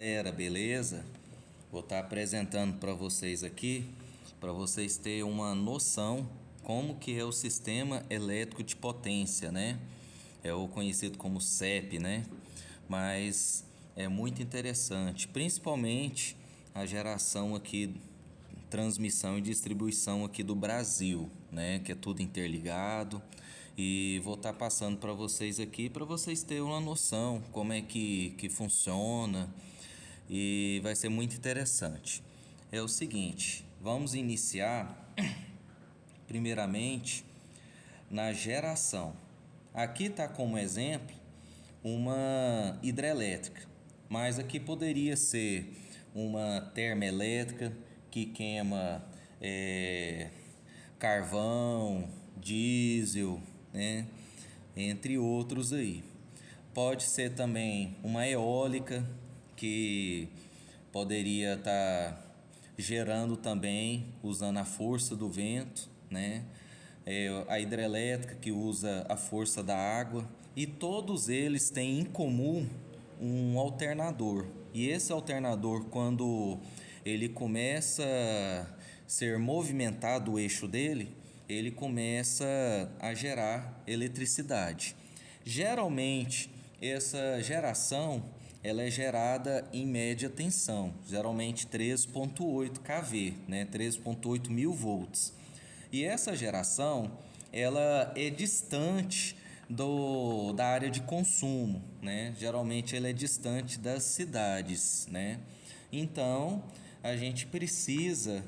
Beleza? Vou estar apresentando para vocês aqui, para vocês terem uma noção como que é o sistema elétrico de potência, né? É o conhecido como CEP, né? Mas é muito interessante, principalmente a geração aqui, transmissão e distribuição aqui do Brasil, né? Que é tudo interligado. E vou estar passando para vocês aqui para vocês terem uma noção como é que funciona, e vai ser muito interessante. É o seguinte, vamos iniciar primeiramente na geração. Aqui está como exemplo uma hidrelétrica, mas aqui poderia ser uma termoelétrica que queima carvão, diesel, né? Entre outros aí. Pode ser também uma eólica que poderia estar gerando também usando a força do vento, né? A hidrelétrica que usa a força da água, e todos eles têm em comum um alternador. E esse alternador, quando ele começa a ser movimentado o eixo dele, ele começa a gerar eletricidade. Geralmente essa geração ela é gerada em média tensão, geralmente 3,8 kV, né? 3,8 mil volts. E essa geração ela é distante da área de consumo, né? Geralmente ela é distante das cidades, né? Então a gente precisa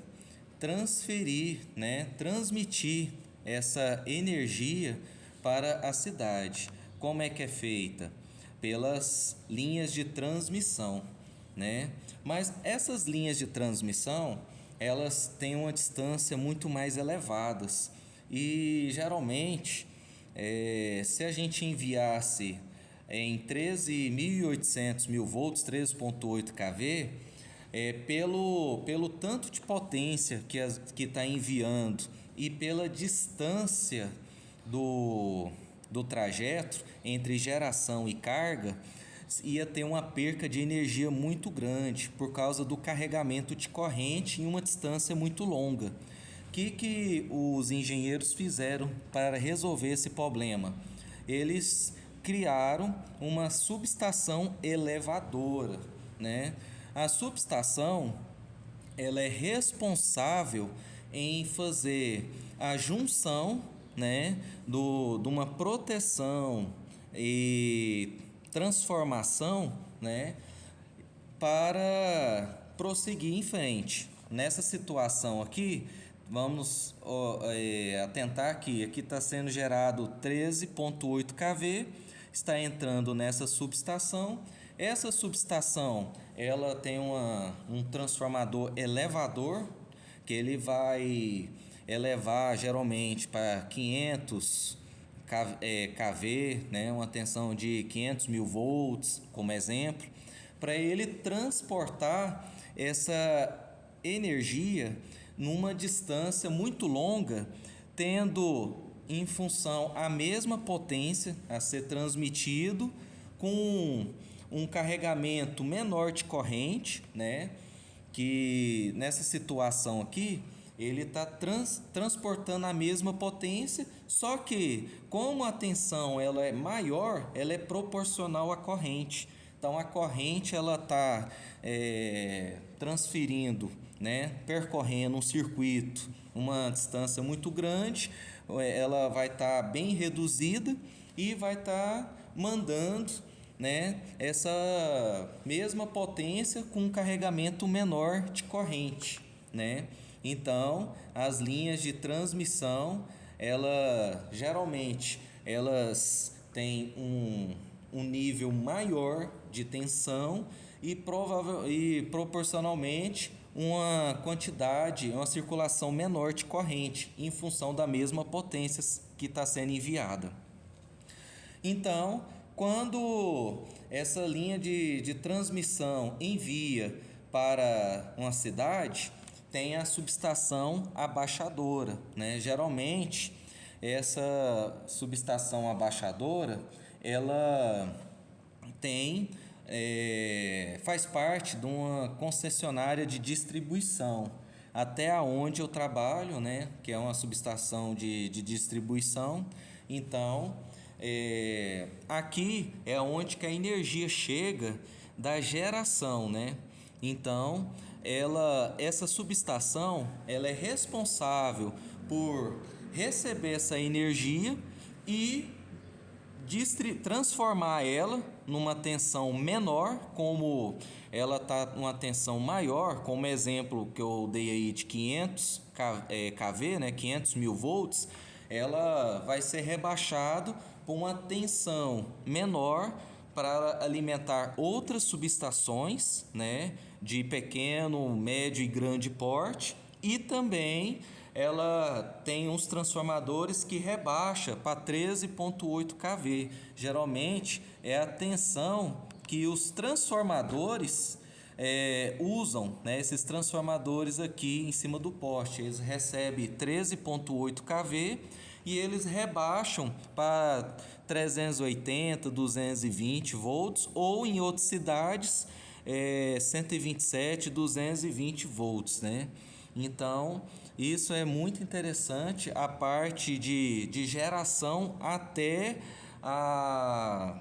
transferir, né? Transmitir essa energia para a cidade. Como é que é feita? Pelas linhas de transmissão, né? Mas essas linhas de transmissão, elas têm uma distância muito mais elevadas e geralmente, se a gente enviasse em 13.800 mil volts, 13,8 kV, pelo tanto de potência que está enviando e pela distância do trajeto entre geração e carga, ia ter uma perca de energia muito grande por causa do carregamento de corrente em uma distância muito longa. O que os engenheiros fizeram para resolver esse problema? Eles criaram uma subestação elevadora, né? A subestação ela é responsável em fazer a junção, né, de uma proteção e transformação, né, para prosseguir em frente. Nessa situação aqui, vamos atentar que aqui está sendo gerado 13,8 kV, está entrando nessa subestação. Essa subestação ela tem um transformador elevador que ele vai elevar geralmente para 500 kV, né, uma tensão de 500 mil volts, como exemplo, para ele transportar essa energia numa distância muito longa, tendo em função a mesma potência a ser transmitido com um carregamento menor de corrente, né? Que nessa situação aqui ele está transportando a mesma potência, só que como a tensão ela é maior, ela é proporcional à corrente. Então a corrente ela está transferindo, né, percorrendo um circuito, uma distância muito grande, ela vai estar bem reduzida e vai estar mandando, né, essa mesma potência com um carregamento menor de corrente, né? Então, as linhas de transmissão, geralmente elas têm um nível maior de tensão e proporcionalmente uma circulação menor de corrente em função da mesma potência que está sendo enviada. Então, quando essa linha de transmissão envia para uma cidade, tem a subestação abaixadora, né? Geralmente, essa subestação abaixadora, ela tem faz parte de uma concessionária de distribuição. Até onde eu trabalho, né, que é uma subestação de distribuição. Então, aqui é onde que a energia chega da geração, né? Então, essa subestação, ela é responsável por receber essa energia e transformar ela numa tensão menor, como ela está numa tensão maior, como exemplo que eu dei aí de 500 kV, né, 500 mil volts, ela vai ser rebaixado para uma tensão menor para alimentar outras subestações, né, de pequeno, médio e grande porte, e também ela tem uns transformadores que rebaixa para 13,8 kV. Geralmente é a tensão que os transformadores usam, né? Esses transformadores aqui em cima do poste, eles recebem 13,8 kV e eles rebaixam para 380, 220 volts, ou em outras cidades 127, 220 volts, né? Então, isso é muito interessante, a parte de geração até a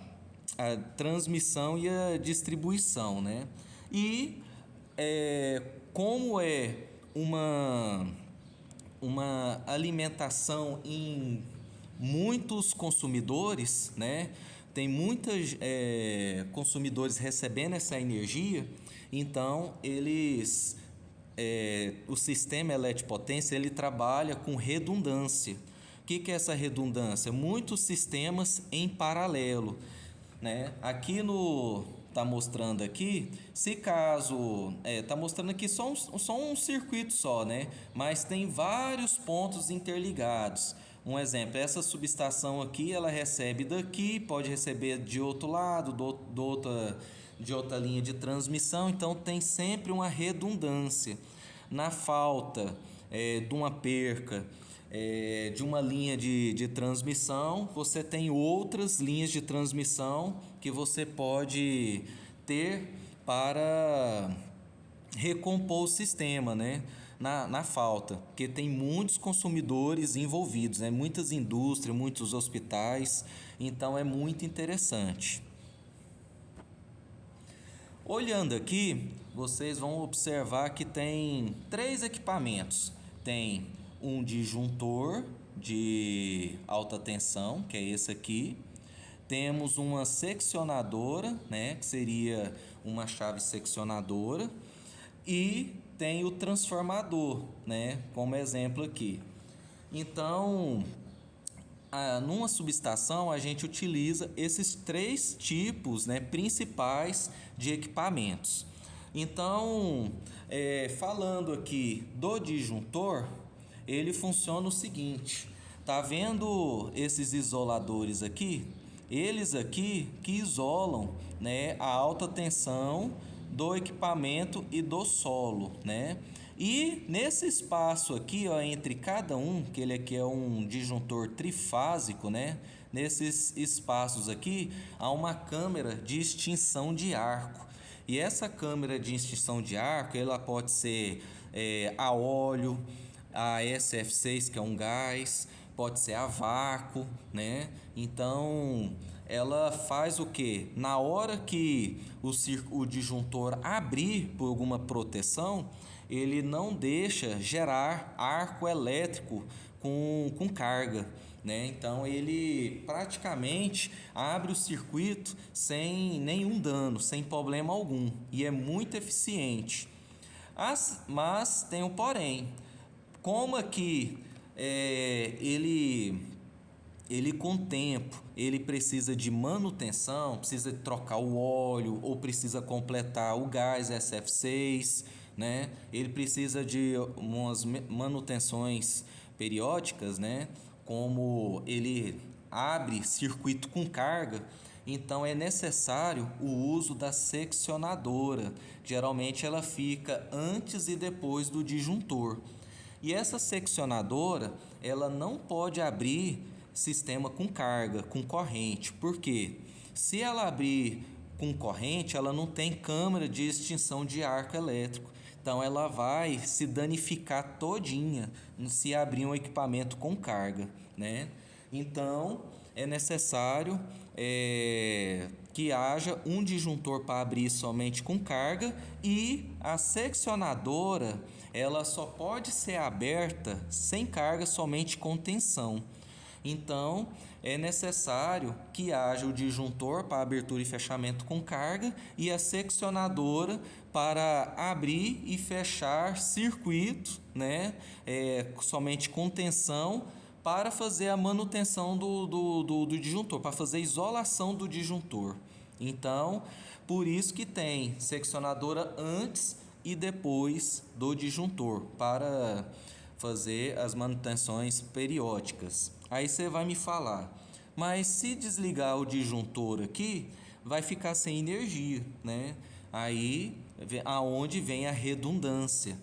transmissão e a distribuição, né? E como é uma alimentação em muitos consumidores, né? Tem muitos consumidores recebendo essa energia, então o sistema eletropotência ele trabalha com redundância. O que é essa redundância? Muitos sistemas em paralelo, né? Aqui tá mostrando aqui, se caso tá mostrando aqui só um circuito só, né? Mas tem vários pontos interligados. Um exemplo, essa subestação aqui, ela recebe daqui, pode receber de outro lado, de outra linha de transmissão, então tem sempre uma redundância. Na falta de uma perca de uma linha de transmissão, você tem outras linhas de transmissão que você pode ter para recompor o sistema, né? Na falta, porque tem muitos consumidores envolvidos, né? Muitas indústrias, muitos hospitais, então é muito interessante. Olhando aqui, vocês vão observar que tem 3 equipamentos. Tem um disjuntor de alta tensão, que é esse aqui. Temos uma seccionadora, né, que seria uma chave seccionadora. E tem o transformador, né, como exemplo aqui. Então, numa subestação a gente utiliza esses 3 tipos, né, principais de equipamentos. Então, falando aqui do disjuntor, ele funciona o seguinte: tá vendo esses isoladores aqui? Eles aqui que isolam, né, a alta tensão do equipamento e do solo, né? E nesse espaço aqui, ó, entre cada um, que ele aqui é um disjuntor trifásico, né? Nesses espaços aqui há uma câmara de extinção de arco. E essa câmara de extinção de arco, ela pode ser a óleo, a SF6, que é um gás, pode ser a vácuo, né? Então, ela faz o que? Na hora que o disjuntor abrir por alguma proteção, ele não deixa gerar arco elétrico com carga, né? Então ele praticamente abre o circuito sem nenhum dano, sem problema algum, e é muito eficiente. Mas tem um porém. Como aqui ele com o tempo ele precisa de manutenção, precisa trocar o óleo ou precisa completar o gás SF6, né? Ele precisa de umas manutenções periódicas, né? Como ele abre circuito com carga, então é necessário o uso da seccionadora. Geralmente ela fica antes e depois do disjuntor. E essa seccionadora, ela não pode abrir sistema com carga, com corrente. Por quê? Se ela abrir com corrente, ela não tem câmara de extinção de arco elétrico. Então ela vai se danificar todinha se abrir um equipamento com carga, né? Então é necessário que haja um disjuntor para abrir somente com carga, e a seccionadora ela só pode ser aberta sem carga, somente com tensão. Então, é necessário que haja o disjuntor para abertura e fechamento com carga e a seccionadora para abrir e fechar circuito, né? Somente com tensão, para fazer a manutenção do disjuntor, para fazer a isolação do disjuntor. Então, por isso que tem seccionadora antes e depois do disjuntor, para fazer as manutenções periódicas. Aí você vai me falar, mas se desligar o disjuntor aqui, vai ficar sem energia, né? Aí aonde vem a redundância.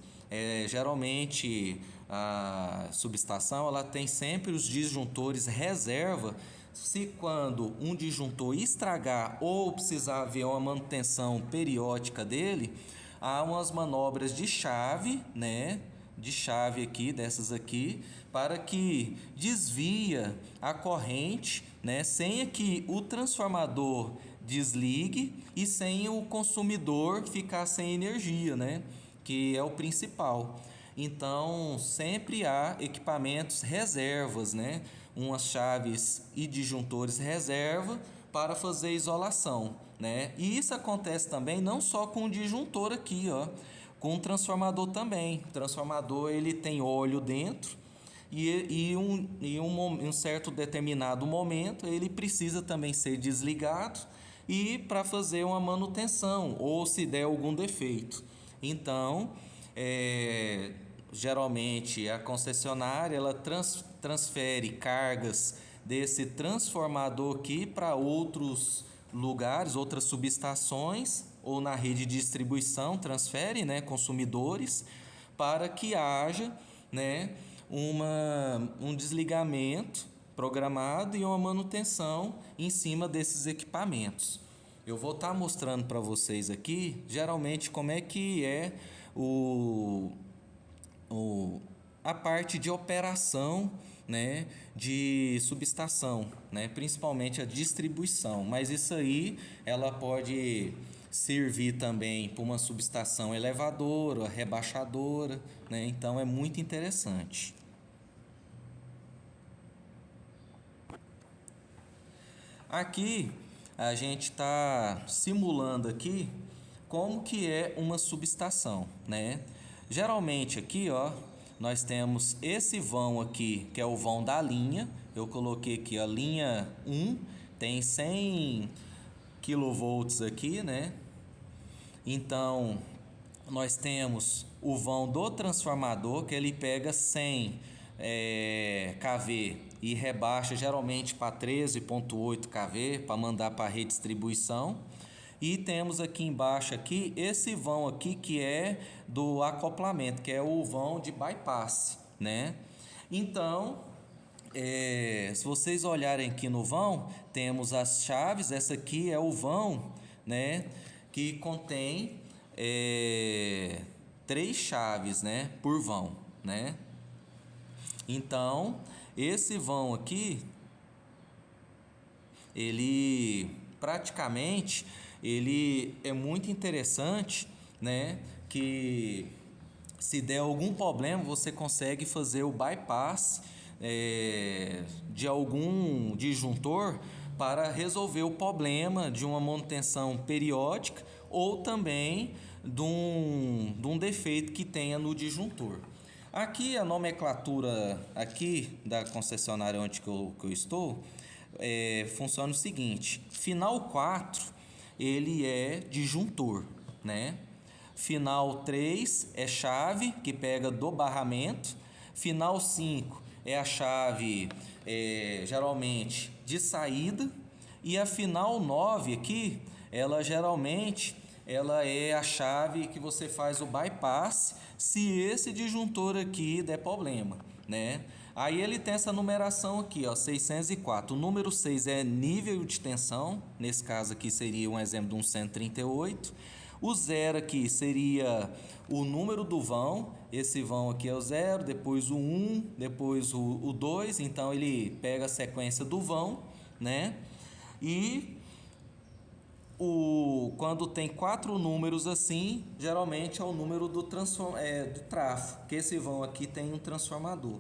Geralmente a subestação ela tem sempre os disjuntores reserva. Se quando um disjuntor estragar ou precisar haver uma manutenção periódica dele, há umas manobras de chave, né? De chave aqui, dessas aqui, para que desvia a corrente, né? Sem que o transformador desligue e sem o consumidor ficar sem energia, né? Que é o principal. Então, sempre há equipamentos reservas, né? Umas chaves e disjuntores reserva para fazer isolação, né? E isso acontece também não só com o disjuntor aqui, ó, com o transformador também. O transformador ele tem óleo dentro e um certo determinado momento ele precisa também ser desligado e para fazer uma manutenção ou se der algum defeito. Então, geralmente a concessionária ela transfere cargas desse transformador aqui para outros lugares, outras subestações, ou na rede de distribuição transfere, né, consumidores, para que haja, né, um desligamento programado e uma manutenção em cima desses equipamentos. Eu vou estar mostrando para vocês aqui, geralmente, como é que é a parte de operação, né, de subestação, né, principalmente a distribuição. Mas isso aí ela pode servir também para uma subestação elevadora, rebaixadora, né? Então é muito interessante. Aqui a gente está simulando aqui como que é uma subestação, né? Geralmente aqui, ó, nós temos esse vão aqui, que é o vão da linha. Eu coloquei aqui a linha 1, tem 100 kV aqui, né? Então, nós temos o vão do transformador, que ele pega 100 kV e rebaixa geralmente para 13,8 kV para mandar para a redistribuição. E temos aqui embaixo aqui esse vão aqui que é do acoplamento, que é o vão de bypass, né? Então, se vocês olharem aqui no vão, temos as chaves. Essa aqui é o vão, né, que contém 3 chaves, né, por vão, né? Então, esse vão aqui, ele praticamente ele é muito interessante, né, que se der algum problema você consegue fazer o bypass de algum disjuntor para resolver o problema de uma manutenção periódica ou também de um defeito que tenha no disjuntor. Aqui a nomenclatura aqui da concessionária onde que eu estou funciona o seguinte: final 4 ele é disjuntor, né? Final 3 é chave que pega do barramento. Final 5 é a chave geralmente de saída. E a final 9 aqui, ela geralmente ela é a chave que você faz o bypass se esse disjuntor aqui der problema, né? Aí ele tem essa numeração aqui, ó, 604. O número 6 é nível de tensão, nesse caso aqui seria um exemplo de um 138. O 0 aqui seria o número do vão, esse vão aqui é o 0, depois o 1, depois o 2, então ele pega a sequência do vão, né? E quando tem 4 números assim, geralmente é o número do trafo, que esse vão aqui tem um transformador.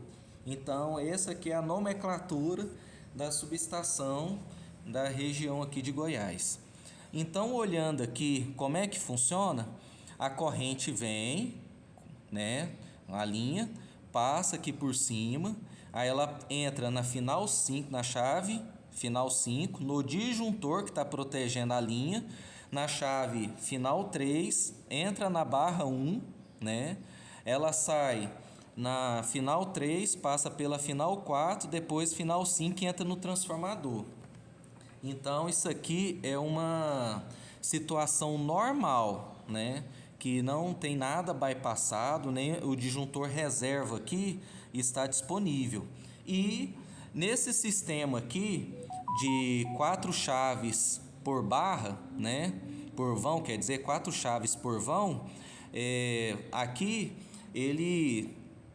Então, essa aqui é a nomenclatura da subestação da região aqui de Goiás. Então, olhando aqui como é que funciona, a corrente vem, né, a linha, passa aqui por cima, aí ela entra na final 5, na chave final 5, no disjuntor que está protegendo a linha, na chave final 3, entra na barra 1, né, ela sai na final 3, passa pela final 4, depois final 5 entra no transformador. Então, isso aqui é uma situação normal, né? Que não tem nada bypassado, nem o disjuntor reserva aqui está disponível. E nesse sistema aqui de 4 chaves por barra, né? Por vão, quer dizer, 4 chaves por vão, aqui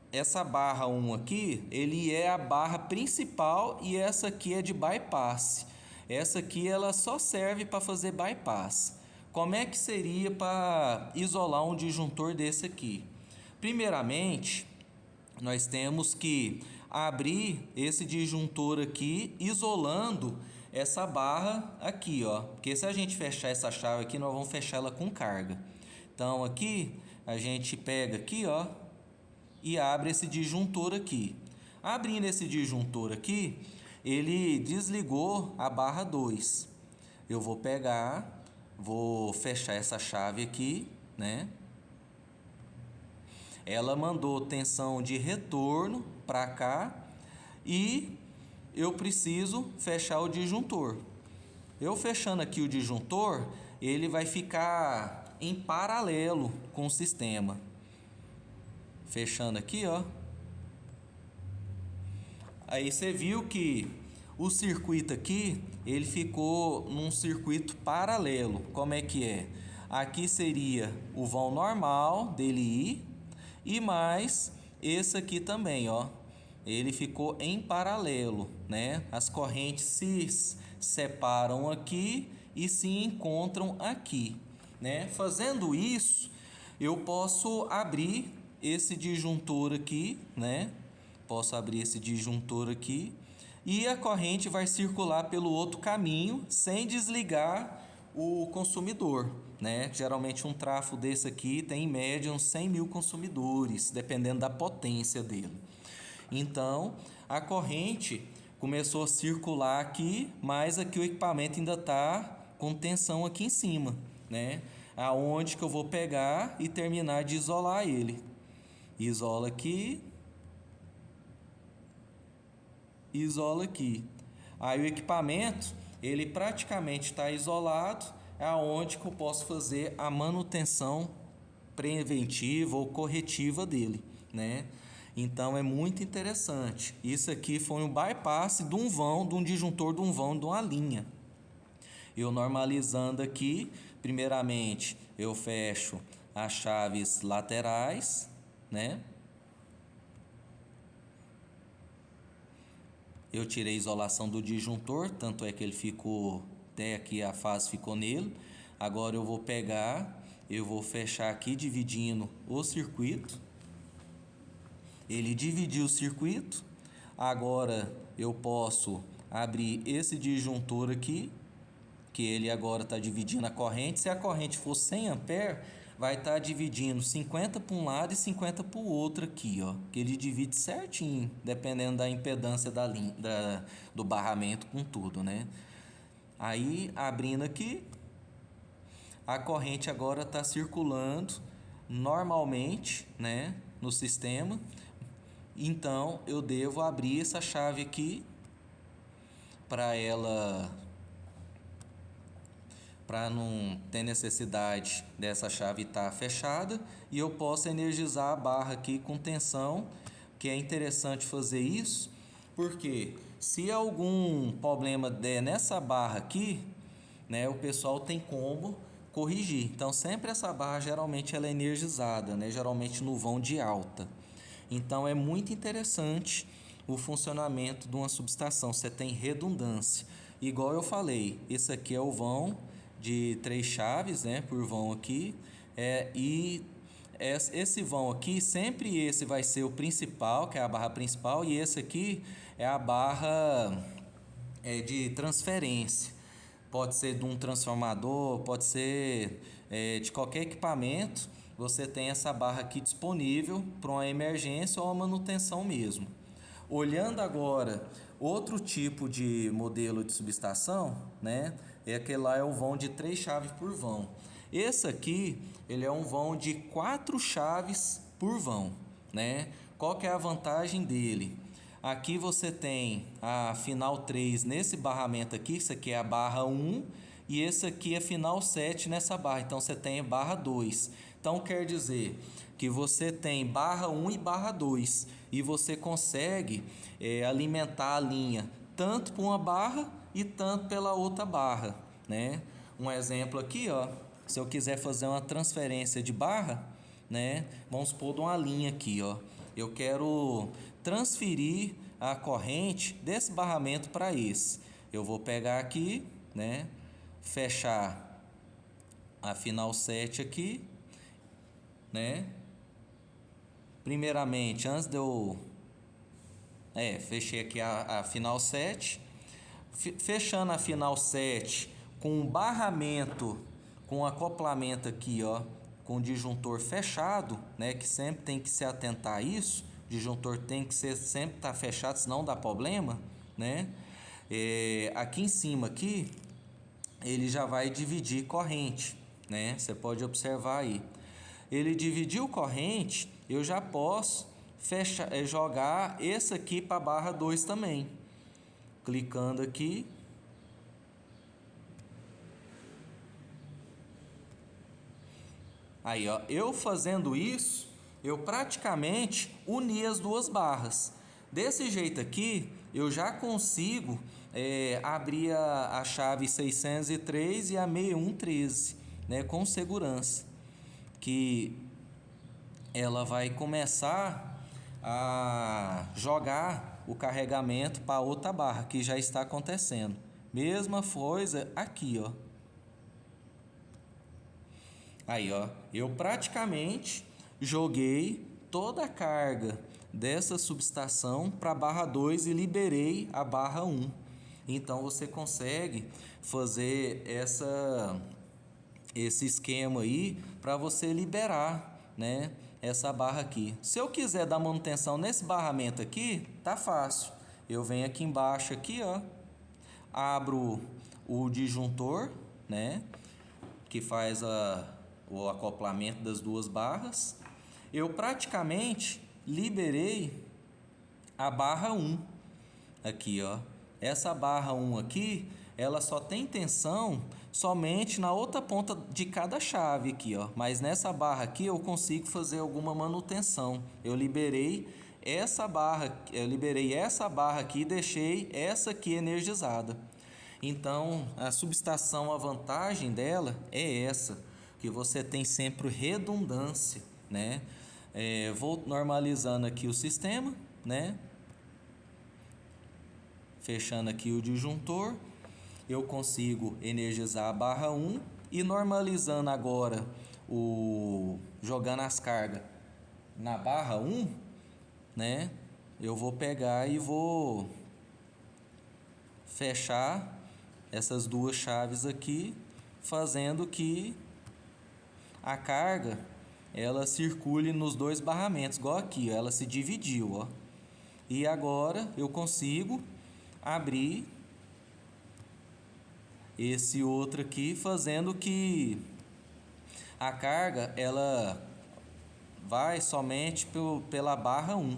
essa barra 1 aqui, ele é a barra principal e essa aqui é de bypass. Essa aqui ela só serve para fazer bypass. Como é que seria para isolar um disjuntor desse aqui? Primeiramente, nós temos que abrir esse disjuntor aqui, isolando essa barra aqui, ó. Porque se a gente fechar essa chave aqui, nós vamos fechar ela com carga. Então aqui, a gente pega aqui, ó, e abre esse disjuntor aqui. Abrindo esse disjuntor aqui, ele desligou a barra 2. Eu vou pegar, vou fechar essa chave aqui, né? Ela mandou tensão de retorno para cá e eu preciso fechar o disjuntor. Eu fechando aqui o disjuntor, ele vai ficar em paralelo com o sistema. Fechando aqui, ó. Aí você viu que o circuito aqui, ele ficou num circuito paralelo. Como é que é? Aqui seria o vão normal dele ir e mais esse aqui também, ó. Ele ficou em paralelo, né? As correntes se separam aqui e se encontram aqui, né? Fazendo isso, eu posso abrir esse disjuntor aqui, né? Posso abrir esse disjuntor aqui e a corrente vai circular pelo outro caminho sem desligar o consumidor, né? Geralmente um trafo desse aqui tem em média uns 100 mil consumidores, dependendo da potência dele. Então, a corrente começou a circular aqui, mas aqui o equipamento ainda está com tensão aqui em cima, né? Aonde que eu vou pegar e terminar de isolar ele. Isola aqui. Isola aqui. Aí o equipamento, ele praticamente está isolado, aonde que eu posso fazer a manutenção preventiva ou corretiva dele, né? Então é muito interessante. Isso aqui foi um bypass de um vão, de um disjuntor de um vão, de uma linha. Eu normalizando aqui, primeiramente eu fecho as chaves laterais, né? Eu tirei a isolação do disjuntor, tanto é que ele ficou, até aqui a fase ficou nele. Agora eu vou pegar, eu vou fechar aqui dividindo o circuito. Ele dividiu o circuito. Agora eu posso abrir esse disjuntor aqui, que ele agora está dividindo a corrente. Se a corrente for 100 ampere, vai estar dividindo 50 para um lado e 50 para o outro aqui, ó. Que ele divide certinho, dependendo da impedância da linha, do barramento com tudo, né? Aí, abrindo aqui, a corrente agora está circulando normalmente, né, no sistema. Então, eu devo abrir essa chave aqui para não ter necessidade dessa chave estar fechada, e eu posso energizar a barra aqui com tensão, que é interessante fazer isso, porque se algum problema der nessa barra aqui, né, o pessoal tem como corrigir. Então sempre essa barra geralmente ela é energizada, né, geralmente no vão de alta. Então é muito interessante o funcionamento de uma subestação. Você tem redundância. Igual eu falei, esse aqui é o vão de 3 chaves, né, por vão aqui, e esse vão aqui, sempre esse vai ser o principal, que é a barra principal, e esse aqui é a barra de transferência. Pode ser de um transformador, pode ser de qualquer equipamento. Você tem essa barra aqui disponível para uma emergência ou uma manutenção mesmo. Olhando agora outro tipo de modelo de subestação, né? Aquele lá é o vão de 3 chaves por vão. Esse aqui, ele é um vão de 4 chaves por vão, né? Qual que é a vantagem dele? Aqui você tem a final 3 nesse barramento aqui, isso aqui é a barra 1, e esse aqui é final 7 nessa barra, então você tem barra 2. Então quer dizer que você tem barra 1 e barra 2, e você consegue alimentar a linha tanto por uma barra e tanto pela outra barra, né? Um exemplo aqui, ó, se eu quiser fazer uma transferência de barra, né? Vamos supor de uma linha aqui, ó. Eu quero transferir a corrente desse barramento para esse. Eu vou pegar aqui, né? Fechar a final 7 aqui, né? Primeiramente, antes de eu... fechei aqui a final 7. Fechando a final 7 com um barramento, com acoplamento aqui, ó, com o disjuntor fechado, né? Que sempre tem que se atentar a isso. O disjuntor tem que sempre estar fechado, senão dá problema, né? Aqui em cima aqui, ele já vai dividir corrente, né? Você pode observar aí. Ele dividiu corrente, eu já posso jogar esse aqui para a barra 2 também. Clicando aqui. Aí, ó, eu fazendo isso, eu praticamente uni as duas barras. Desse jeito aqui, eu já consigo abrir a chave 603 e a 6113, né, com segurança. Que ela vai começar a jogar o carregamento para outra barra, que já está acontecendo. Mesma coisa aqui, ó. Aí, ó, eu praticamente joguei toda a carga dessa subestação para a barra 2 e liberei a barra 1. Então você consegue fazer esse esquema aí para você liberar, né, essa barra aqui. Se eu quiser dar manutenção nesse barramento aqui, tá fácil. Eu venho aqui embaixo aqui, ó, abro o disjuntor, né, que faz o acoplamento das duas barras. Eu praticamente liberei a barra 1 aqui, ó. Essa barra 1 aqui, ela só tem tensão somente na outra ponta de cada chave aqui, ó. Mas nessa barra aqui eu consigo fazer alguma manutenção. Eu liberei essa barra aqui e deixei essa aqui energizada. Então, a subestação, a vantagem dela é essa, que você tem sempre redundância, né? Vou normalizando aqui o sistema, né? Fechando aqui o disjuntor, eu consigo energizar a barra 1 e normalizando agora jogando as cargas na barra 1, né? Eu vou pegar e vou fechar essas duas chaves aqui, fazendo que a carga ela circule nos dois barramentos, igual aqui, ó, ela se dividiu, ó. E agora eu consigo abrir esse outro aqui, fazendo que a carga ela vai somente pela barra 1.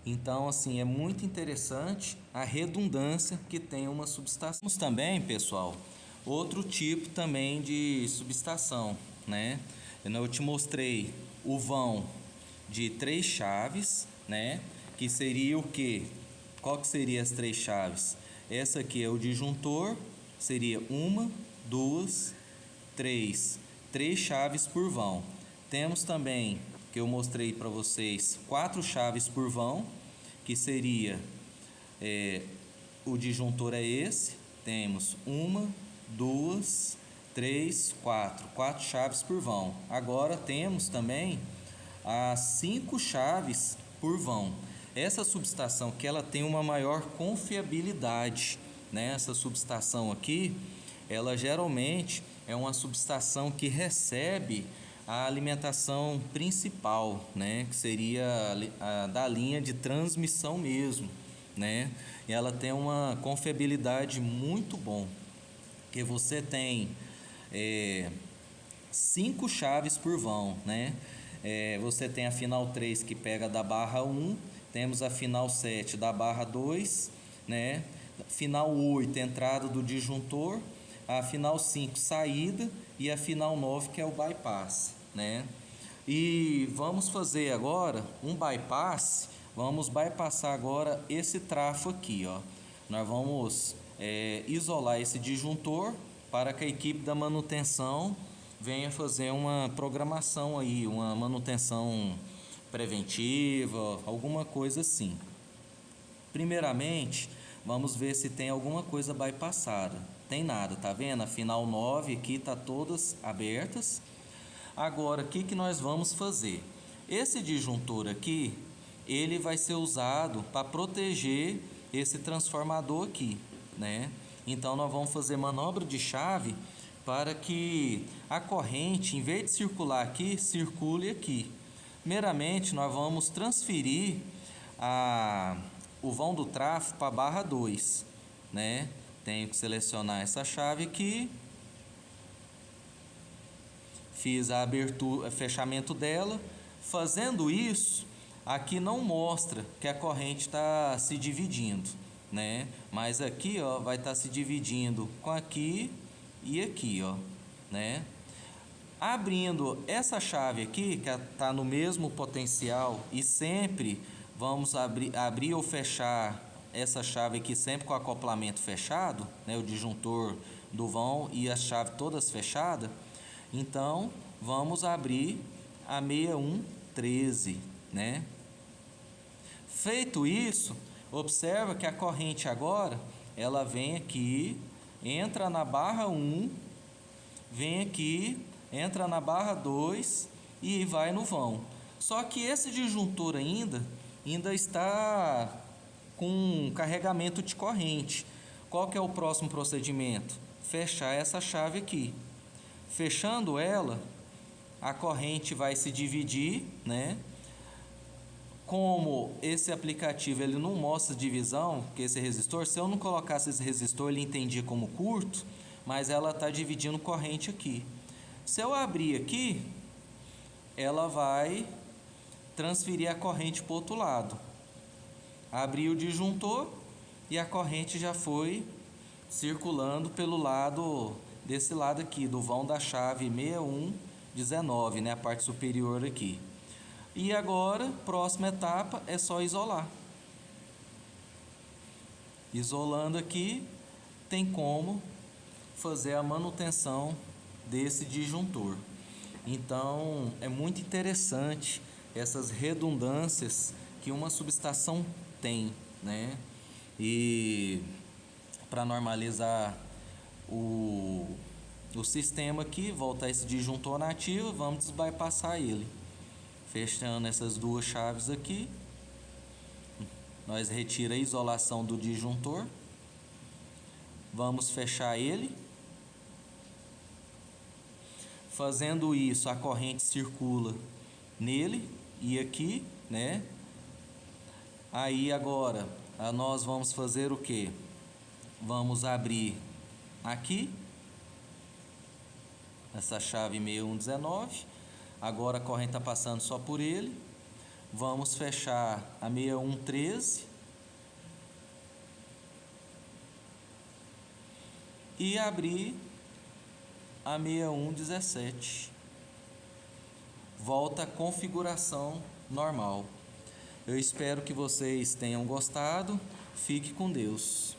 Então, assim, é muito interessante a redundância que tem uma subestação. Temos também, pessoal, outro tipo também de subestação, né? Eu te mostrei o vão de 3 chaves, né? que seria o quê? Qual que seria as 3 chaves? Essa aqui é o disjuntor, seria 1, 2, 3. 3 chaves por vão. Temos também, que eu mostrei para vocês, 4 chaves por vão, que seria, o disjuntor é esse. Temos 1, 2, 3, 4. 4 chaves por vão. Agora temos também as 5 chaves por vão. Essa subestação que ela tem uma maior confiabilidade, né? Essa subestação aqui, ela geralmente é uma subestação que recebe a alimentação principal, né? Que seria a da linha de transmissão mesmo, né? E ela tem uma confiabilidade muito bom, que você tem 5 chaves por vão, né? Você tem a final 3 que pega da barra 1, temos a final 7 da barra 2, né? Final 8, entrada do disjuntor, a final 5, saída, e a final 9, que é o bypass, né? E vamos fazer agora um bypass, vamos bypassar agora esse trafo aqui, ó. Nós vamos isolar esse disjuntor para que a equipe da manutenção venha fazer uma programação aí, uma manutenção preventiva, alguma coisa assim. Primeiramente, vamos ver se tem alguma coisa bypassada. Tem nada, tá vendo? A final 9 aqui tá todas abertas. Agora, o que nós vamos fazer? Esse disjuntor aqui, ele vai ser usado para proteger esse transformador aqui, né? Então, nós vamos fazer manobra de chave para que a corrente, em vez de circular aqui, circule aqui. Primeiramente, nós vamos transferir o vão do tráfego para a barra 2, né? Tenho que selecionar essa chave aqui. Fiz a abertura, fechamento dela. Fazendo isso, aqui não mostra que a corrente está se dividindo, né? Mas aqui, ó, vai estar se dividindo com aqui e aqui, ó, né? Abrindo essa chave aqui, que está no mesmo potencial, e sempre vamos abrir ou fechar essa chave aqui sempre com acoplamento fechado, né? O disjuntor do vão e a chave todas fechadas. Então, vamos abrir a 6113, né? Feito isso, observa que a corrente agora, ela vem aqui, entra na barra 1, vem aqui, entra na barra 2 e vai no vão. Só que esse disjuntor ainda está com carregamento de corrente. Qual que é o próximo procedimento? Fechar essa chave aqui. Fechando ela, a corrente vai se dividir, né? Como esse aplicativo ele não mostra divisão, que esse resistor, se eu não colocasse esse resistor, ele entendia como curto, mas ela está dividindo corrente aqui. Se eu abrir aqui, ela vai transferir a corrente para o outro lado. Abri o disjuntor e a corrente já foi circulando pelo lado, desse lado aqui, do vão da chave 6119, né? A parte superior aqui. E agora, próxima etapa é só isolar. Isolando aqui, tem como fazer a manutenção desse disjuntor. Então, é muito interessante essas redundâncias que uma subestação tem, né? E para normalizar o sistema aqui, voltar esse disjuntor nativo, vamos desbypassar ele. Fechando essas duas chaves aqui, nós retira a isolação do disjuntor. Vamos fechar ele. Fazendo isso, a corrente circula nele e aqui, né? Aí agora, nós vamos fazer o que? Vamos abrir aqui, essa chave 6119. Agora a corrente está passando só por ele. Vamos fechar a 6113 e abrir a 6117. Volta à configuração normal. Eu espero que vocês tenham gostado. Fique com Deus.